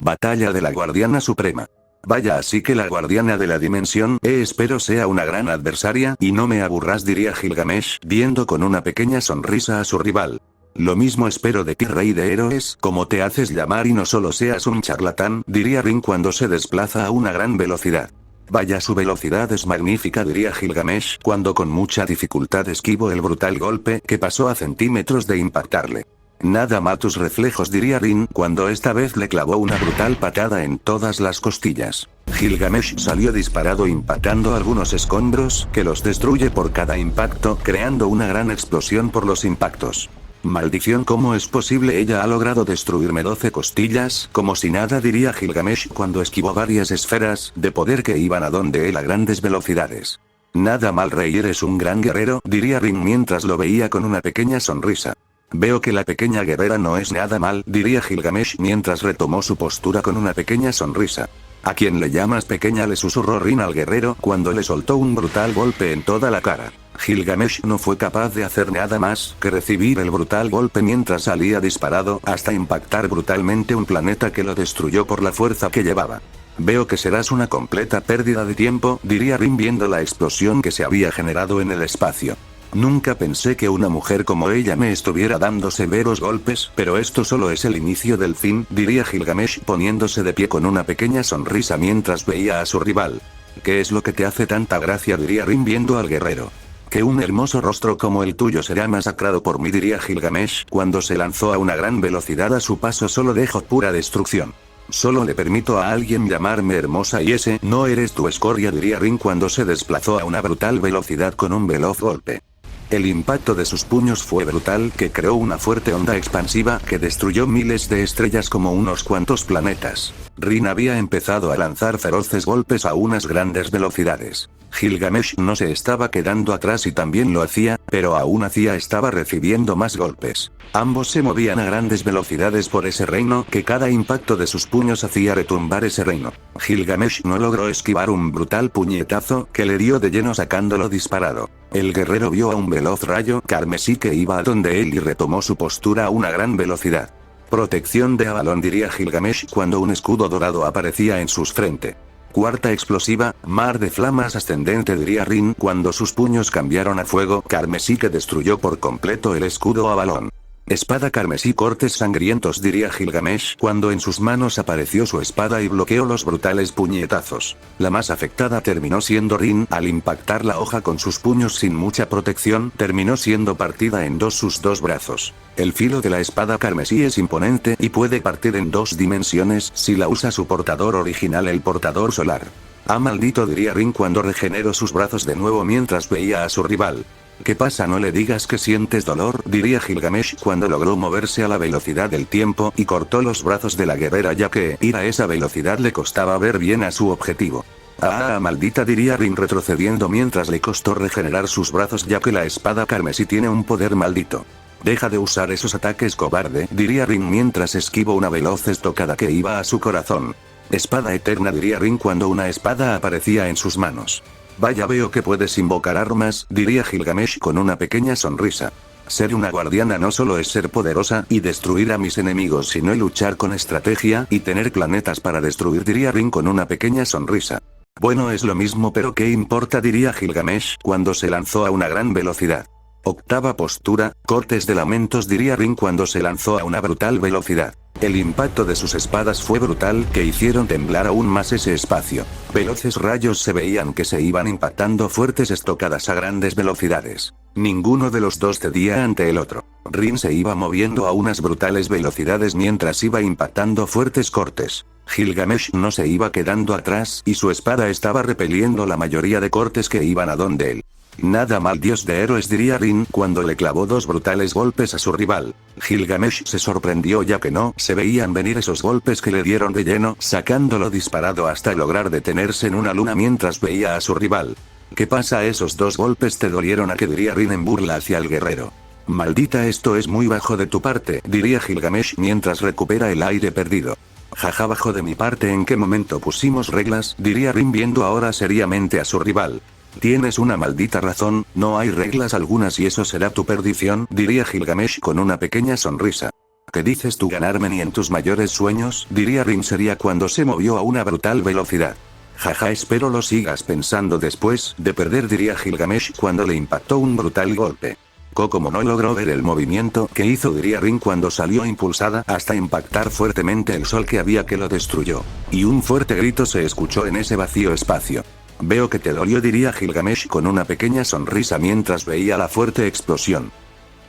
Batalla de la Guardiana Suprema. Vaya, así que la guardiana de la dimensión, espero sea una gran adversaria, y no me aburras, diría Gilgamesh, viendo con una pequeña sonrisa a su rival. Lo mismo espero de ti, rey de héroes, como te haces llamar, y no solo seas un charlatán, diría Rin cuando se desplaza a una gran velocidad. Vaya, su velocidad es magnífica, diría Gilgamesh, cuando con mucha dificultad esquivo el brutal golpe que pasó a centímetros de impactarle. Nada mal tus reflejos, diría Rin, cuando esta vez le clavó una brutal patada en todas las costillas. Gilgamesh salió disparado impactando algunos escombros, que los destruye por cada impacto, creando una gran explosión por los impactos. Maldición, ¿cómo es posible? Ella ha logrado destruirme 12 costillas, como si nada, diría Gilgamesh cuando esquivó varias esferas de poder que iban a donde él a grandes velocidades. Nada mal, rey, eres un gran guerrero, diría Rin mientras lo veía con una pequeña sonrisa. Veo que la pequeña guerrera no es nada mal, diría Gilgamesh mientras retomó su postura con una pequeña sonrisa. ¿A quién le llamas pequeña?, le susurró Rin al guerrero cuando le soltó un brutal golpe en toda la cara. Gilgamesh no fue capaz de hacer nada más que recibir el brutal golpe mientras salía disparado hasta impactar brutalmente un planeta que lo destruyó por la fuerza que llevaba. Veo que serás una completa pérdida de tiempo, diría Rin viendo la explosión que se había generado en el espacio. Nunca pensé que una mujer como ella me estuviera dando severos golpes, pero esto solo es el inicio del fin, diría Gilgamesh poniéndose de pie con una pequeña sonrisa mientras veía a su rival. ¿Qué es lo que te hace tanta gracia?, diría Rin viendo al guerrero. Que un hermoso rostro como el tuyo será masacrado por mí, diría Gilgamesh cuando se lanzó a una gran velocidad. A su paso solo dejo pura destrucción. Solo le permito a alguien llamarme hermosa y ese no eres tu, escoria, diría Rin cuando se desplazó a una brutal velocidad con un veloz golpe. El impacto de sus puños fue brutal, que creó una fuerte onda expansiva que destruyó miles de estrellas como unos cuantos planetas. Rin había empezado a lanzar feroces golpes a unas grandes velocidades. Gilgamesh no se estaba quedando atrás y también lo hacía, pero aún así estaba recibiendo más golpes. Ambos se movían a grandes velocidades por ese reino, que cada impacto de sus puños hacía retumbar ese reino. Gilgamesh no logró esquivar un brutal puñetazo que le dio de lleno sacándolo disparado. El guerrero vio a un veloz rayo carmesí que iba a donde él y retomó su postura a una gran velocidad. Protección de Avalon, diría Gilgamesh cuando un escudo dorado aparecía en sus frente. Cuarta explosiva, mar de flamas ascendente, diría Rin cuando sus puños cambiaron a fuego carmesí que destruyó por completo el escudo Avalon. Espada carmesí, cortes sangrientos, diría Gilgamesh cuando en sus manos apareció su espada y bloqueó los brutales puñetazos. La más afectada terminó siendo Rin al impactar la hoja con sus puños sin mucha protección, terminó siendo partida en dos sus dos brazos. El filo de la espada carmesí es imponente y puede partir en dos dimensiones si la usa su portador original, el portador solar. Ah, maldito, diría Rin cuando regeneró sus brazos de nuevo mientras veía a su rival. ¿Qué pasa? No le digas que sientes dolor, diría Gilgamesh cuando logró moverse a la velocidad del tiempo y cortó los brazos de la guerrera, ya que ir a esa velocidad le costaba ver bien a su objetivo. Ah, maldita, diría Rin retrocediendo mientras le costó regenerar sus brazos, ya que la espada carmesí tiene un poder maldito. Deja de usar esos ataques, cobarde, diría Rin mientras esquivó una veloz estocada que iba a su corazón. Espada eterna, diría Rin cuando una espada aparecía en sus manos. Vaya, veo que puedes invocar armas, diría Gilgamesh con una pequeña sonrisa. Ser una guardiana no solo es ser poderosa y destruir a mis enemigos, sino luchar con estrategia y tener planetas para destruir, diría Rin con una pequeña sonrisa. Bueno, es lo mismo, pero ¿qué importa?, diría Gilgamesh cuando se lanzó a una gran velocidad. Octava postura, cortes de lamentos, diría Rin cuando se lanzó a una brutal velocidad. El impacto de sus espadas fue brutal, que hicieron temblar aún más ese espacio. Veloces rayos se veían que se iban impactando fuertes estocadas a grandes velocidades. Ninguno de los dos cedía ante el otro. Rin se iba moviendo a unas brutales velocidades mientras iba impactando fuertes cortes. Gilgamesh no se iba quedando atrás y su espada estaba repeliendo la mayoría de cortes que iban a donde él. Nada mal, dios de héroes, diría Rin cuando le clavó dos brutales golpes a su rival. Gilgamesh se sorprendió ya que no se veían venir esos golpes que le dieron de lleno, sacándolo disparado hasta lograr detenerse en una luna mientras veía a su rival. ¿Qué pasa? Esos dos golpes te dolieron, a que, diría Rin en burla hacia el guerrero. Maldita, esto es muy bajo de tu parte, diría Gilgamesh mientras recupera el aire perdido. Jaja, bajo de mi parte, ¿en qué momento pusimos reglas?, diría Rin viendo ahora seriamente a su rival. Tienes una maldita razón, no hay reglas algunas y eso será tu perdición, diría Gilgamesh con una pequeña sonrisa. ¿Qué dices tú ganarme ni en tus mayores sueños? Diría Rin sería cuando se movió a una brutal velocidad. Jaja, espero lo sigas pensando después de perder, diría Gilgamesh cuando le impactó un brutal golpe. Kokomo no logró ver el movimiento que hizo, diría Rin cuando salió impulsada hasta impactar fuertemente el sol que había que lo destruyó. Y un fuerte grito se escuchó en ese vacío espacio. Veo que te dolió, diría Gilgamesh con una pequeña sonrisa mientras veía la fuerte explosión.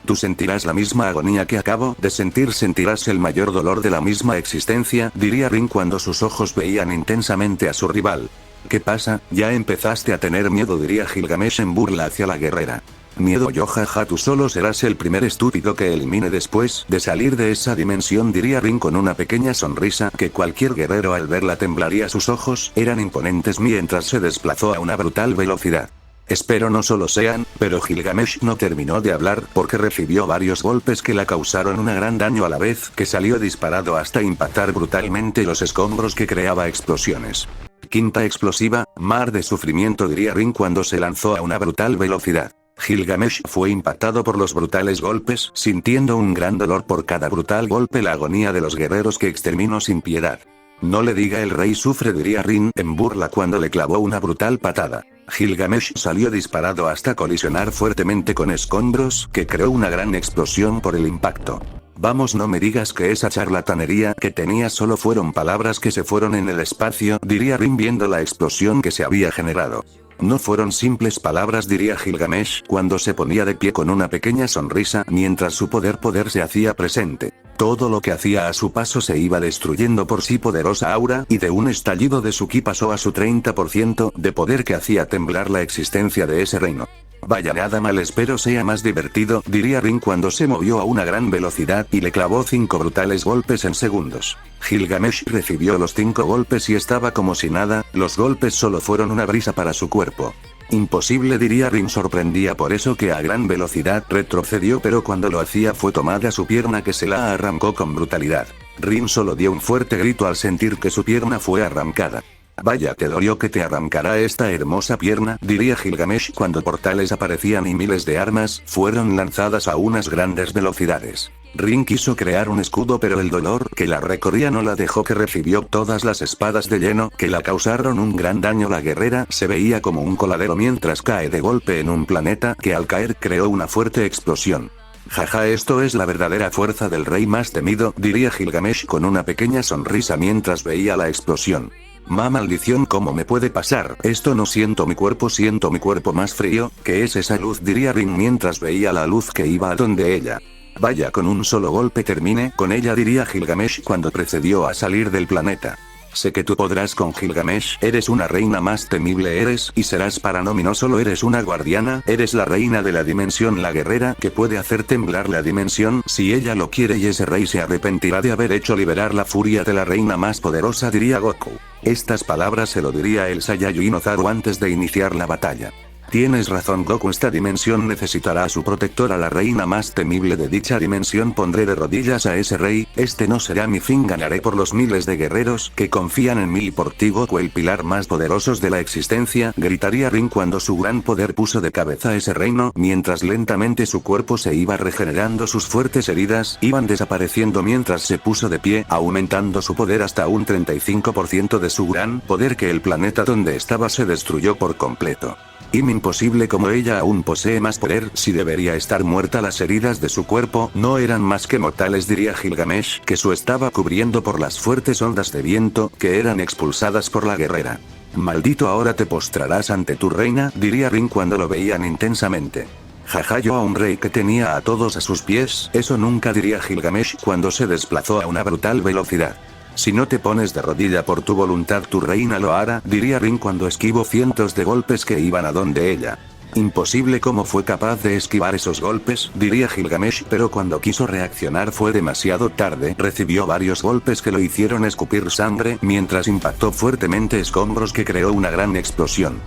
Tú sentirás la misma agonía que acabo de sentir, sentirás el mayor dolor de la misma existencia, diría Rin cuando sus ojos veían intensamente a su rival. ¿Qué pasa? Ya empezaste a tener miedo, diría Gilgamesh en burla hacia la guerrera. Miedo yo, jaja, tú solo serás el primer estúpido que elimine después de salir de esa dimensión, diría Rin con una pequeña sonrisa que cualquier guerrero al verla temblaría. Sus ojos eran imponentes mientras se desplazó a una brutal velocidad. Espero no solo sean, pero Gilgamesh no terminó de hablar porque recibió varios golpes que le causaron un gran daño a la vez que salió disparado hasta impactar brutalmente los escombros que creaba explosiones. Quinta explosiva, mar de sufrimiento, diría Rin cuando se lanzó a una brutal velocidad. Gilgamesh fue impactado por los brutales golpes, sintiendo un gran dolor por cada brutal golpe, la agonía de los guerreros que exterminó sin piedad. No le diga el rey sufre, diría Rin en burla cuando le clavó una brutal patada. Gilgamesh salió disparado hasta colisionar fuertemente con escombros, que creó una gran explosión por el impacto. Vamos, no me digas que esa charlatanería que tenía solo fueron palabras que se fueron en el espacio, diría Rin viendo la explosión que se había generado. No fueron simples palabras, diría Gilgamesh cuando se ponía de pie con una pequeña sonrisa mientras su poder se hacía presente. Todo lo que hacía a su paso se iba destruyendo por sí poderosa aura, y de un estallido de su ki pasó a su 30% de poder que hacía temblar la existencia de ese reino. Vaya, nada mal, espero sea más divertido, diría Rin cuando se movió a una gran velocidad y le clavó 5 brutales golpes en segundos. Gilgamesh recibió los 5 golpes y estaba como si nada, los golpes solo fueron una brisa para su cuerpo. Imposible, diría Rin sorprendía por eso que a gran velocidad retrocedió, pero cuando lo hacía fue tomada su pierna que se la arrancó con brutalidad. Rin solo dio un fuerte grito al sentir que su pierna fue arrancada. Vaya, te dolió que te arrancará esta hermosa pierna, diría Gilgamesh cuando portales aparecían y miles de armas fueron lanzadas a unas grandes velocidades. Rin quiso crear un escudo, pero el dolor que la recorría no la dejó, que recibió todas las espadas de lleno que la causaron un gran daño. La guerrera se veía como un coladero mientras cae de golpe en un planeta que al caer creó una fuerte explosión. Jaja, esto es la verdadera fuerza del rey más temido, diría Gilgamesh con una pequeña sonrisa mientras veía la explosión. Maldición, ¿cómo me puede pasar esto? No siento mi cuerpo más frío. ¿Qué es esa luz?, diría Rin mientras veía la luz que iba a donde ella. Vaya, con un solo golpe termine con ella, diría Gilgamesh cuando procedió a salir del planeta. Sé que tú podrás con Gilgamesh, eres una reina más temible eres, y serás para Nomi. No solo eres una guardiana, eres la reina de la dimensión, la guerrera que puede hacer temblar la dimensión si ella lo quiere, y ese rey se arrepentirá de haber hecho liberar la furia de la reina más poderosa, diría Goku. Estas palabras se lo diría el Saiyajin Ozaru antes de iniciar la batalla. Tienes razón, Goku, esta dimensión necesitará a su protectora, la reina más temible de dicha dimensión. Pondré de rodillas a ese rey, este no será mi fin. Ganaré por los miles de guerreros que confían en mí y por ti, Goku, el pilar más poderosos de la existencia, gritaría Rin cuando su gran poder puso de cabeza ese reino, mientras lentamente su cuerpo se iba regenerando, sus fuertes heridas iban desapareciendo mientras se puso de pie, aumentando su poder hasta un 35% de su gran poder, que el planeta donde estaba se destruyó por completo. Imposible, como ella aún posee más poder, si debería estar muerta. Las heridas de su cuerpo no eran más que mortales, diría Gilgamesh, que su estaba cubriendo por las fuertes ondas de viento que eran expulsadas por la guerrera. Maldito, ahora te postrarás ante tu reina, diría Rin cuando lo veían intensamente. Jaja, yo a un rey que tenía a todos a sus pies, eso nunca, diría Gilgamesh cuando se desplazó a una brutal velocidad. Si no te pones de rodilla por tu voluntad, tu reina lo hará, diría Rin cuando esquivó cientos de golpes que iban a donde ella. Imposible, cómo fue capaz de esquivar esos golpes, diría Gilgamesh, pero cuando quiso reaccionar fue demasiado tarde. Recibió varios golpes que lo hicieron escupir sangre mientras impactó fuertemente escombros que creó una gran explosión.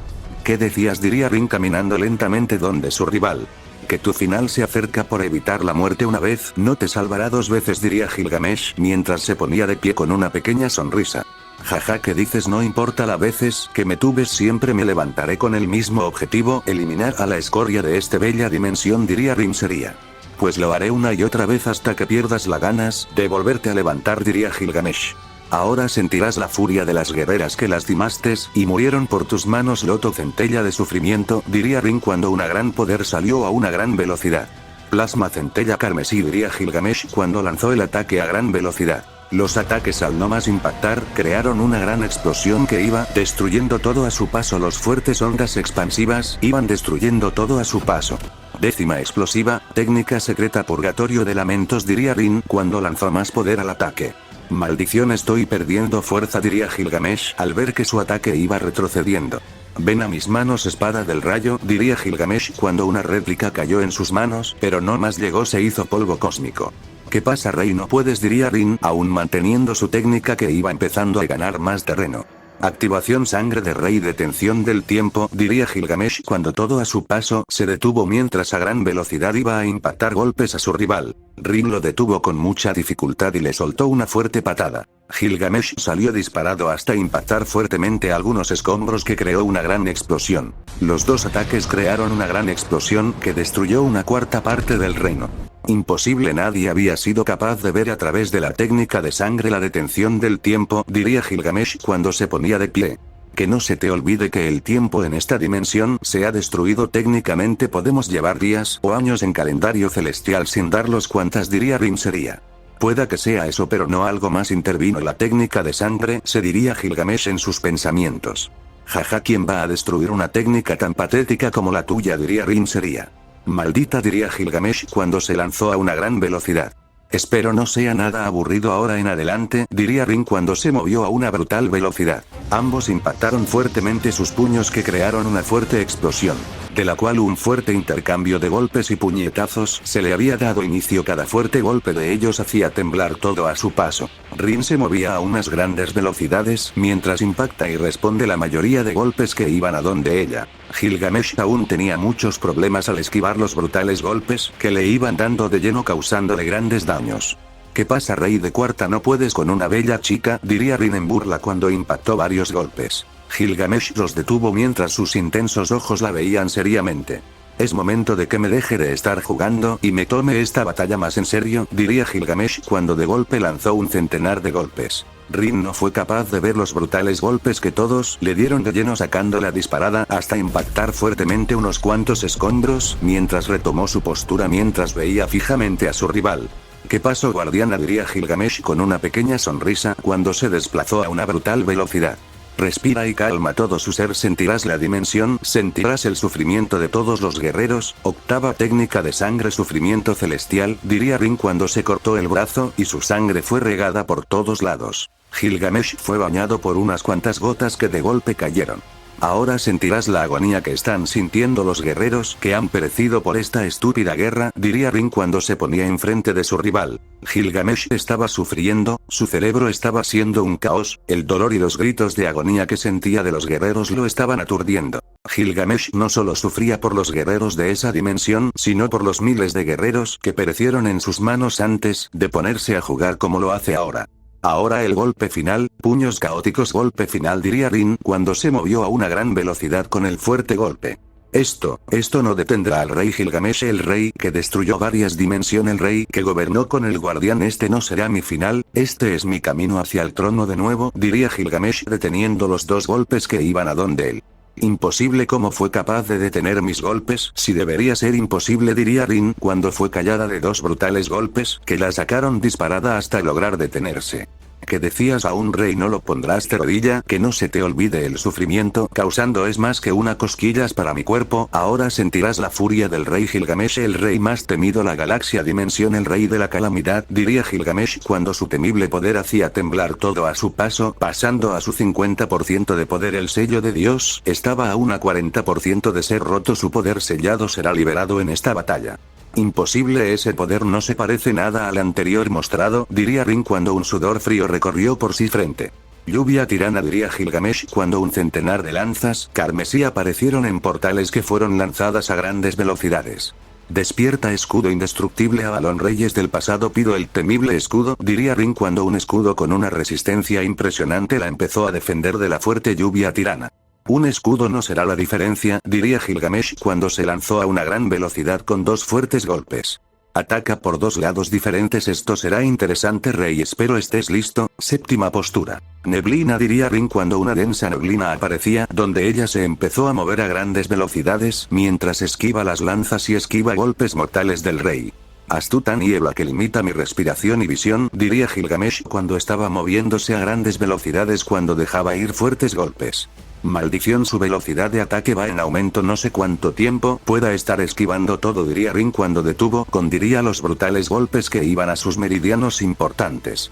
¿Qué decías?, diría Rin caminando lentamente donde su rival. Que tu final se acerca. Por evitar la muerte una vez no te salvará dos veces, diría Gilgamesh mientras se ponía de pie con una pequeña sonrisa. Jaja, ¿qué dices? No importa las veces que me tuves, siempre me levantaré con el mismo objetivo, eliminar a la escoria de esta bella dimensión, diría Rin sería. Pues lo haré una y otra vez hasta que pierdas las ganas de volverte a levantar, diría Gilgamesh. Ahora sentirás la furia de las guerreras que lastimaste y murieron por tus manos. Loto centella de sufrimiento, diría Rin cuando una gran poder salió a una gran velocidad. Plasma centella carmesí, diría Gilgamesh cuando lanzó el ataque a gran velocidad. Los ataques al no más impactar crearon una gran explosión que iba destruyendo todo a su paso. Los fuertes ondas expansivas iban destruyendo todo a su paso. Décima explosiva, técnica secreta purgatorio de lamentos, diría Rin cuando lanzó más poder al ataque. Maldición, estoy perdiendo fuerza, diría Gilgamesh al ver que su ataque iba retrocediendo. Ven a mis manos, espada del rayo, diría Gilgamesh cuando una réplica cayó en sus manos, pero no más llegó, se hizo polvo cósmico. ¿Qué pasa, rey? No puedes, diría Rin aún manteniendo su técnica que iba empezando a ganar más terreno. Activación sangre de rey, detención del tiempo, diría Gilgamesh cuando todo a su paso se detuvo mientras a gran velocidad iba a impactar golpes a su rival. Rin lo detuvo con mucha dificultad y le soltó una fuerte patada. Gilgamesh salió disparado hasta impactar fuertemente algunos escombros que creó una gran explosión. Los dos ataques crearon una gran explosión que destruyó una cuarta parte del reino. Imposible, nadie había sido capaz de ver a través de la técnica de sangre la detención del tiempo, diría Gilgamesh cuando se ponía de pie. Que no se te olvide que el tiempo en esta dimensión se ha destruido. Técnicamente podemos llevar días o años en calendario celestial sin darlos cuantas, diría Rin sería. Pueda que sea eso, pero no algo más, intervino la técnica de sangre, se diría Gilgamesh en sus pensamientos. Jaja, ¿quién va a destruir una técnica tan patética como la tuya?, diría Rin sería. Maldita, diría Gilgamesh cuando se lanzó a una gran velocidad. Espero no sea nada aburrido ahora en adelante, diría Rin cuando se movió a una brutal velocidad. Ambos impactaron fuertemente sus puños que crearon una fuerte explosión, de la cual un fuerte intercambio de golpes y puñetazos se le había dado inicio. Cada fuerte golpe de ellos hacía temblar todo a su paso. Rin se movía a unas grandes velocidades mientras impacta y responde la mayoría de golpes que iban a donde ella. Gilgamesh aún tenía muchos problemas al esquivar los brutales golpes que le iban dando de lleno, causándole grandes daños. ¿Qué pasa, rey de cuarta? ¿No puedes con una bella chica?, diría Rin en burla cuando impactó varios golpes. Gilgamesh los detuvo mientras sus intensos ojos la veían seriamente. Es momento de que me deje de estar jugando y me tome esta batalla más en serio, diría Gilgamesh cuando de golpe lanzó un centenar de golpes. Rin no fue capaz de ver los brutales golpes que todos le dieron de lleno, sacándola disparada hasta impactar fuertemente unos cuantos escombros, mientras retomó su postura mientras veía fijamente a su rival. ¿Qué pasó, guardiana?, diría Gilgamesh con una pequeña sonrisa cuando se desplazó a una brutal velocidad. Respira y calma todo su ser, sentirás la dimensión, sentirás el sufrimiento de todos los guerreros. Octava técnica de sangre, sufrimiento celestial, diría Rin cuando se cortó el brazo y su sangre fue regada por todos lados. Gilgamesh fue bañado por unas cuantas gotas que de golpe cayeron. Ahora sentirás la agonía que están sintiendo los guerreros que han perecido por esta estúpida guerra, diría Rin cuando se ponía enfrente de su rival. Gilgamesh estaba sufriendo, su cerebro estaba siendo un caos, el dolor y los gritos de agonía que sentía de los guerreros lo estaban aturdiendo. Gilgamesh no solo sufría por los guerreros de esa dimensión, sino por los miles de guerreros que perecieron en sus manos antes de ponerse a jugar como lo hace ahora. Ahora el golpe final, puños caóticos, golpe final, diría Rin cuando se movió a una gran velocidad con el fuerte golpe. Esto no detendrá al rey Gilgamesh, el rey que destruyó varias dimensiones, el rey que gobernó con el guardián. Este no será mi final, este es mi camino hacia el trono de nuevo, diría Gilgamesh deteniendo los dos golpes que iban a donde él. Imposible, ¿cómo fue capaz de detener mis golpes? Si debería ser imposible, diría Rin cuando fue callada de dos brutales golpes que la sacaron disparada hasta lograr detenerse. ¿Qué decías? A un rey no lo pondrás de rodilla, que no se te olvide el sufrimiento causando es más que una cosquillas para mi cuerpo. Ahora sentirás la furia del rey Gilgamesh, el rey más temido la galaxia dimensión, el rey de la calamidad, diría Gilgamesh cuando su temible poder hacía temblar todo a su paso, pasando a su 50% de poder. El sello de Dios estaba a un 40% de ser roto, su poder sellado será liberado en esta batalla. Imposible, ese poder no se parece nada al anterior mostrado, diría Rin cuando un sudor frío recorrió por su frente. Lluvia tirana, diría Gilgamesh cuando un centenar de lanzas carmesí aparecieron en portales que fueron lanzadas a grandes velocidades. Despierta, escudo indestructible, Avalon, reyes del pasado, pido el temible escudo, diría Rin cuando un escudo con una resistencia impresionante la empezó a defender de la fuerte lluvia tirana. Un escudo no será la diferencia, diría Gilgamesh cuando se lanzó a una gran velocidad con dos fuertes golpes. Ataca por dos lados diferentes. Esto será interesante, rey. Espero estés listo. Séptima postura. Neblina, diría Rin cuando una densa neblina aparecía donde ella se empezó a mover a grandes velocidades mientras esquiva las lanzas y esquiva golpes mortales del rey. Astuta niebla que limita mi respiración y visión, diría Gilgamesh cuando estaba moviéndose a grandes velocidades cuando dejaba ir fuertes golpes. Maldición, su velocidad de ataque va en aumento. No sé cuánto tiempo pueda estar esquivando todo, diría Rin cuando detuvo con diría los brutales golpes que iban a sus meridianos importantes.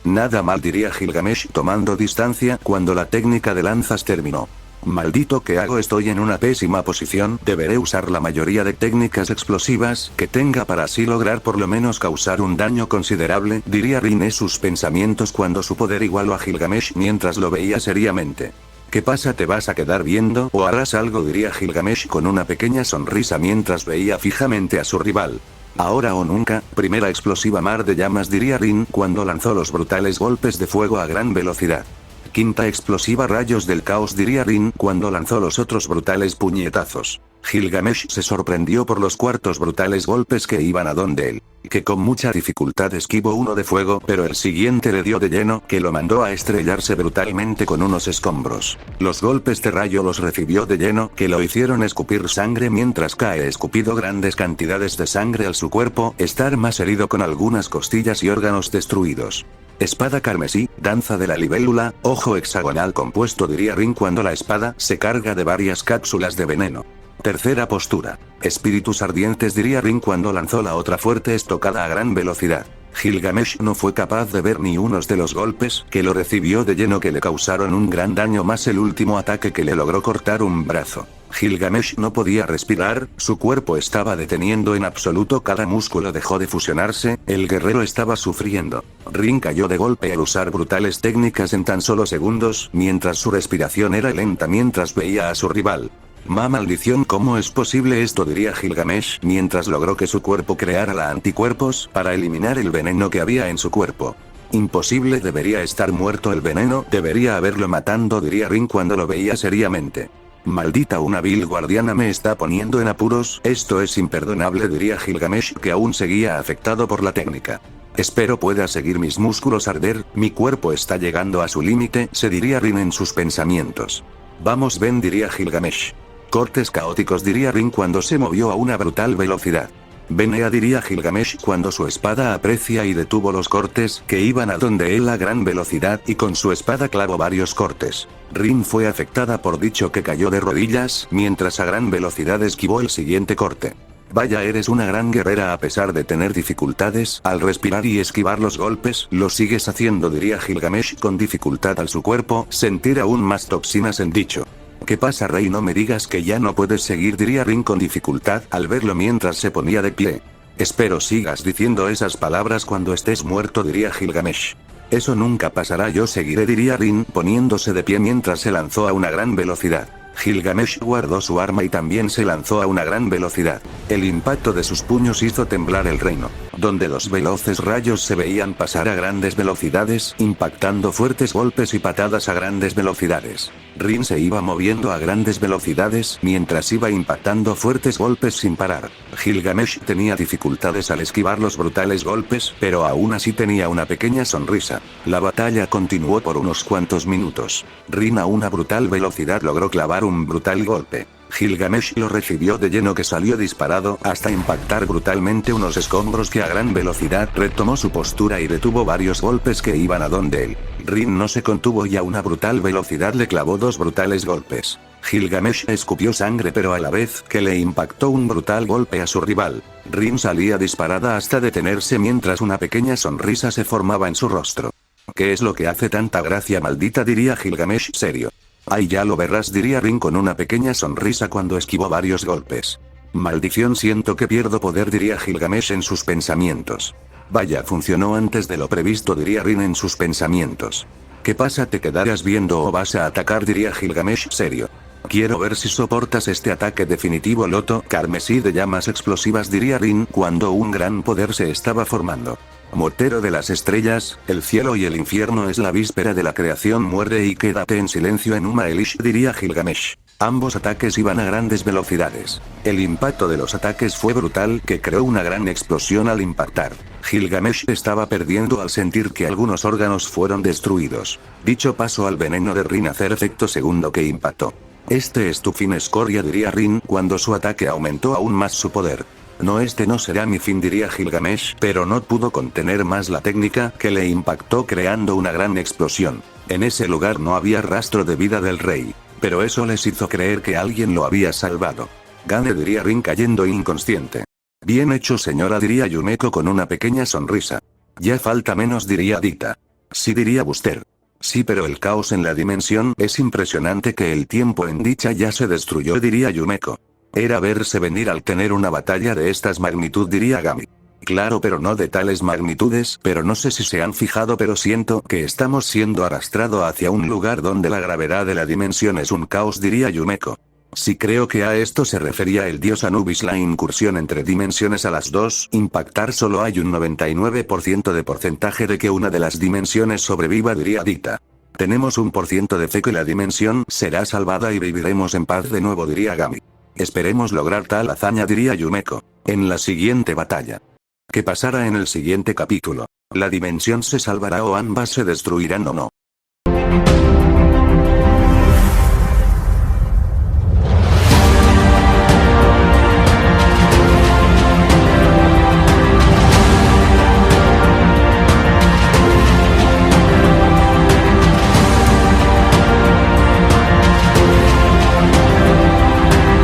Nada mal, diría Gilgamesh tomando distancia cuando la técnica de lanzas terminó. Maldito, ¿qué hago? Estoy en una pésima posición. Deberé usar la mayoría de técnicas explosivas que tenga para así lograr por lo menos causar un daño considerable, diría Rin en sus pensamientos cuando su poder igualó a Gilgamesh mientras lo veía seriamente. ¿Qué pasa? ¿Te vas a quedar viendo o harás algo?, diría Gilgamesh con una pequeña sonrisa mientras veía fijamente a su rival. Ahora o nunca, primera explosiva mar de llamas, diría Rin cuando lanzó los brutales golpes de fuego a gran velocidad. Quinta explosiva rayos del caos, diría Rin cuando lanzó los otros brutales puñetazos. Gilgamesh se sorprendió por los cuartos brutales golpes que iban a donde él, que con mucha dificultad esquivó uno de fuego, pero el siguiente le dio de lleno, que lo mandó a estrellarse brutalmente con unos escombros. Los golpes de rayo los recibió de lleno, que lo hicieron escupir sangre mientras cae escupido grandes cantidades de sangre al su cuerpo, estar más herido con algunas costillas y órganos destruidos. Espada carmesí, danza de la libélula, ojo hexagonal compuesto, diría Rin cuando la espada se carga de varias cápsulas de veneno. Tercera postura. Espíritus ardientes, diría Rin cuando lanzó la otra fuerte estocada a gran velocidad. Gilgamesh no fue capaz de ver ni unos de los golpes que lo recibió de lleno, que le causaron un gran daño, más el último ataque que le logró cortar un brazo. Gilgamesh no podía respirar, su cuerpo estaba deteniendo en absoluto, cada músculo dejó de fusionarse, el guerrero estaba sufriendo. Rin cayó de golpe al usar brutales técnicas en tan solo segundos, mientras su respiración era lenta mientras veía a su rival. Maldición, ¿cómo es posible esto?, diría Gilgamesh mientras logró que su cuerpo creara la anticuerpos para eliminar el veneno que había en su cuerpo. Imposible, debería estar muerto el veneno, debería haberlo matado, diría Rin cuando lo veía seriamente. Maldita, una vil guardiana me está poniendo en apuros, esto es imperdonable, diría Gilgamesh que aún seguía afectado por la técnica. Espero pueda seguir mis músculos arder, mi cuerpo está llegando a su límite, se diría Rin en sus pensamientos. Vamos, ven, diría Gilgamesh. Cortes caóticos, diría Rin cuando se movió a una brutal velocidad. Venea, diría Gilgamesh cuando su espada aprecia y detuvo los cortes que iban a donde él a gran velocidad y con su espada clavó varios cortes. Rin fue afectada por dicho que cayó de rodillas mientras a gran velocidad esquivó el siguiente corte. Vaya, eres una gran guerrera a pesar de tener dificultades al respirar y esquivar los golpes, lo sigues haciendo, diría Gilgamesh con dificultad al su cuerpo sentir aún más toxinas en dicho. ¿Qué pasa, rey? No me digas que ya no puedes seguir, diría Rin con dificultad al verlo mientras se ponía de pie. Espero sigas diciendo esas palabras cuando estés muerto, diría Gilgamesh. Eso nunca pasará, yo seguiré, diría Rin poniéndose de pie mientras se lanzó a una gran velocidad. Gilgamesh guardó su arma y también se lanzó a una gran velocidad. El impacto de sus puños hizo temblar el reino, donde los veloces rayos se veían pasar a grandes velocidades, impactando fuertes golpes y patadas a grandes velocidades. Rin se iba moviendo a grandes velocidades mientras iba impactando fuertes golpes sin parar. Gilgamesh tenía dificultades al esquivar los brutales golpes, pero aún así tenía una pequeña sonrisa. La batalla continuó por unos cuantos minutos. Rin a una brutal velocidad logró clavar un brutal golpe. Gilgamesh lo recibió de lleno, que salió disparado hasta impactar brutalmente unos escombros que a gran velocidad retomó su postura y detuvo varios golpes que iban a donde él. Rin no se contuvo y a una brutal velocidad le clavó dos brutales golpes. Gilgamesh escupió sangre, pero a la vez que le impactó un brutal golpe a su rival, Rin salía disparada hasta detenerse mientras una pequeña sonrisa se formaba en su rostro. ¿Qué es lo que hace tanta gracia, maldita?, diría Gilgamesh serio. Ay, ya lo verás, diría Rin con una pequeña sonrisa cuando esquivó varios golpes. Maldición, siento que pierdo poder, diría Gilgamesh en sus pensamientos. Vaya, funcionó antes de lo previsto, diría Rin en sus pensamientos. ¿Qué pasa? ¿Te quedarás viendo o vas a atacar?, diría Gilgamesh serio. Quiero ver si soportas este ataque definitivo, loto carmesí de llamas explosivas, diría Rin cuando un gran poder se estaba formando. Mortero de las estrellas, el cielo y el infierno, es la víspera de la creación, muerde y quédate en silencio en Uma Elish, diría Gilgamesh. Ambos ataques iban a grandes velocidades. El impacto de los ataques fue brutal, que creó una gran explosión al impactar. Gilgamesh estaba perdiendo al sentir que algunos órganos fueron destruidos. Dicho paso al veneno de Rin hacer efecto segundo que impactó. Este es tu fin, escoria, diría Rin cuando su ataque aumentó aún más su poder. No, este no será mi fin, diría Gilgamesh, pero no pudo contener más la técnica que le impactó creando una gran explosión. En ese lugar no había rastro de vida del rey, pero eso les hizo creer que alguien lo había salvado. Gane, diría Rin cayendo inconsciente. Bien hecho, señora, diría Yumeko con una pequeña sonrisa. Ya falta menos, diría Dita. Sí, diría Buster. Sí, pero el caos en la dimensión es impresionante, que el tiempo en dicha ya se destruyó, diría Yumeko. Era verse venir al tener una batalla de estas magnitud, diría Gami. Claro, pero no de tales magnitudes, pero no sé si se han fijado, pero siento que estamos siendo arrastrado hacia un lugar donde la gravedad de la dimensión es un caos, diría Yumeko. Sí, creo que a esto se refería el dios Anubis. La incursión entre dimensiones a las dos impactar, solo hay un 99% de porcentaje de que una de las dimensiones sobreviva, diría Dita. Tenemos 1% de fe que la dimensión será salvada y viviremos en paz de nuevo, diría Gami. Esperemos lograr tal hazaña, diría Yumeko, en la siguiente batalla. ¿Qué pasará en el siguiente capítulo? ¿La dimensión se salvará o ambas se destruirán o no?